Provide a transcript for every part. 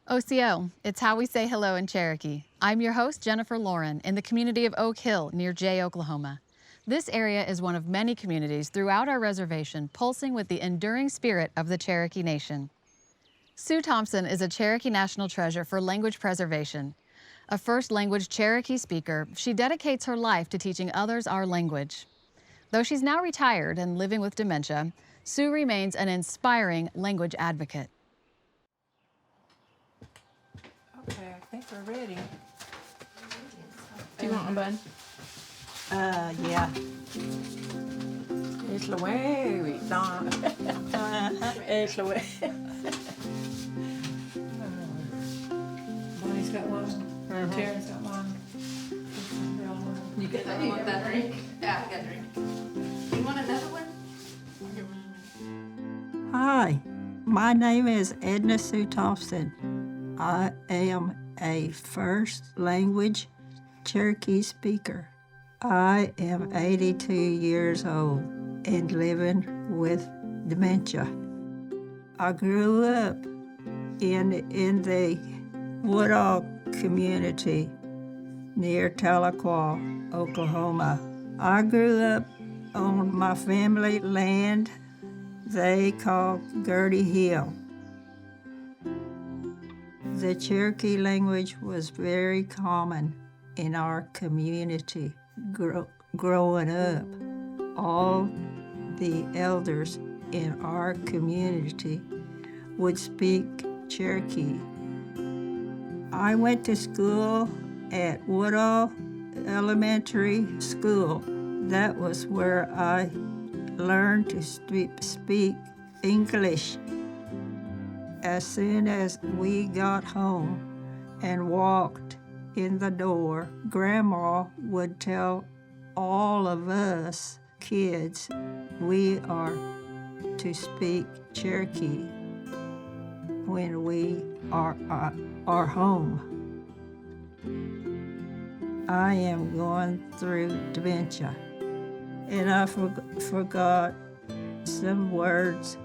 Osiyo, it's how we say hello in Cherokee. I'm your host, Jennifer Lauren, in the community of Oak Hill near Jay, Oklahoma. This area is one of many communities throughout our reservation pulsing with the enduring spirit of the Cherokee Nation. Sue Thompson is a Cherokee national treasure for language preservation. A first language Cherokee speaker, she dedicates her life to teaching others our language. Though she's now retired and living with dementia, Sue remains an inspiring language advocate. Okay, I think we're ready. Do you want one, bud? Yeah. It's the way we done. It's the way. Bonnie's got one. Tara's got one. You get that? You want that drink? Yeah, I got a drink. You want another one? Hi, my name is Edna Sue Thompson. I am a first language Cherokee speaker. I am 82 years old and living with dementia. I grew up in the Woodall community near Tahlequah, Oklahoma. I grew up on my family land they call Gertie Hill. The Cherokee language was very common in our community growing up. All the elders in our community would speak Cherokee. I went to school at Woodall Elementary School. That was where I learned to speak English. As soon as we got home and walked in the door, Grandma would tell all of us kids we are to speak Cherokee when we are home. I am going through dementia, and I forgot some words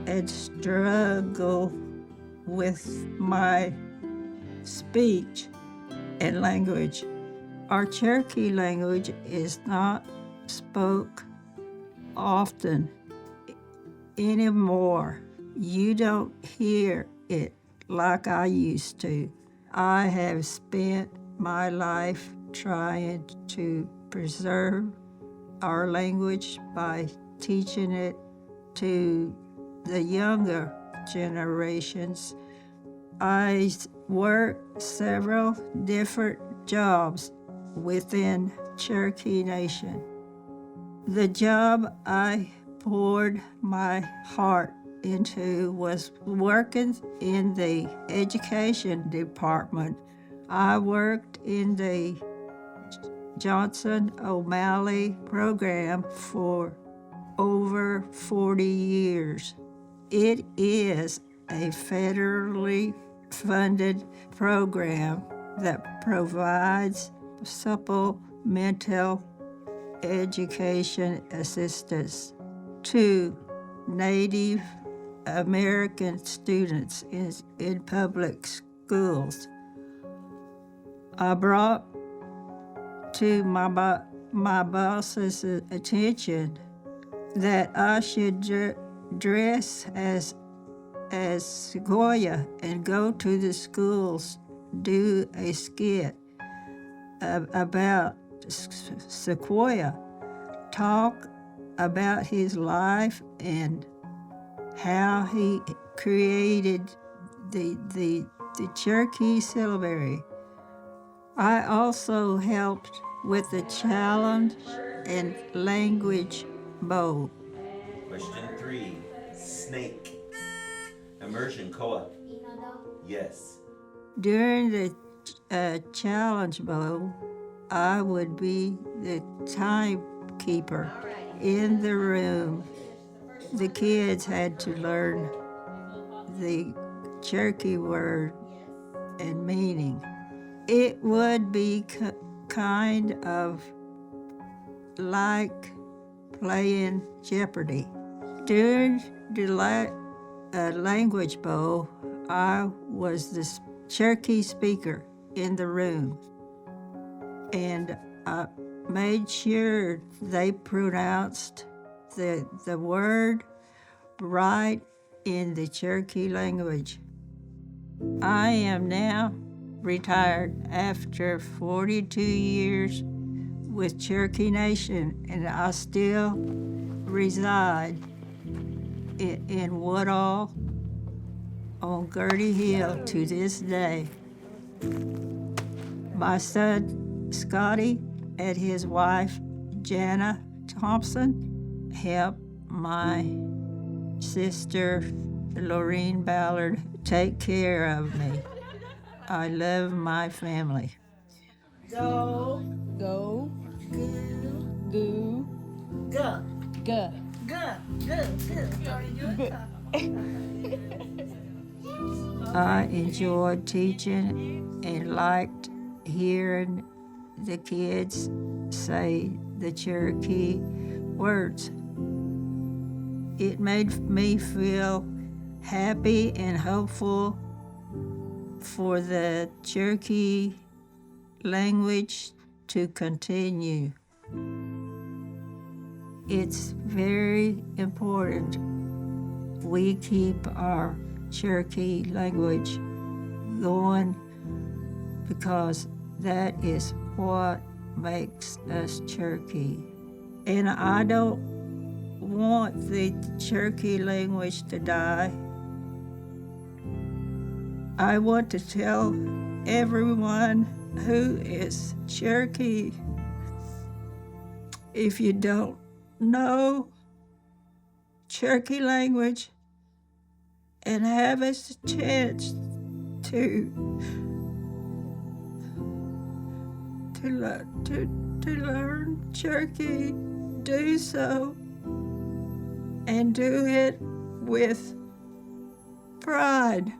and struggle with my speech and language. Our Cherokee language is not spoke often anymore. You don't hear it like I used to. I have spent my life trying to preserve our language by teaching it to the younger generations. I worked several different jobs within Cherokee Nation. The job I poured my heart into was working in the education department. I worked in the Johnson O'Malley program for over 40 years. It is a federally funded program that provides supplemental education assistance to Native American students in public schools. I brought to my boss's attention that I should dress as Sequoia and go to the schools, do a skit about Sequoia, talk about his life and how he created the Cherokee syllabary. I also helped with the challenge and language bowl. Question 3, snake. Immersion co-op. Yes. During the challenge bowl, I would be the timekeeper in the room. The kids had to learn the Cherokee word and meaning. It would be kind of like playing Jeopardy. During the language bowl, I was the Cherokee speaker in the room, and I made sure they pronounced the word right in the Cherokee language. I am now retired after 42 years with Cherokee Nation, and I still reside in Woodall on Gertie Hill to this day. My son Scotty and his wife Jana Thompson help my sister Lorene Ballard take care of me. I love my family. Go, Go, goo, goo, go, guh. go, go. I enjoyed teaching and liked hearing the kids say the Cherokee words. It made me feel happy and hopeful for the Cherokee language to continue. It's very important we keep our Cherokee language going, because that is what makes us Cherokee. And I don't want the Cherokee language to die. I want to tell everyone who is Cherokee, if you don't know Cherokee language and have a chance to learn Cherokee, do so, and do it with pride.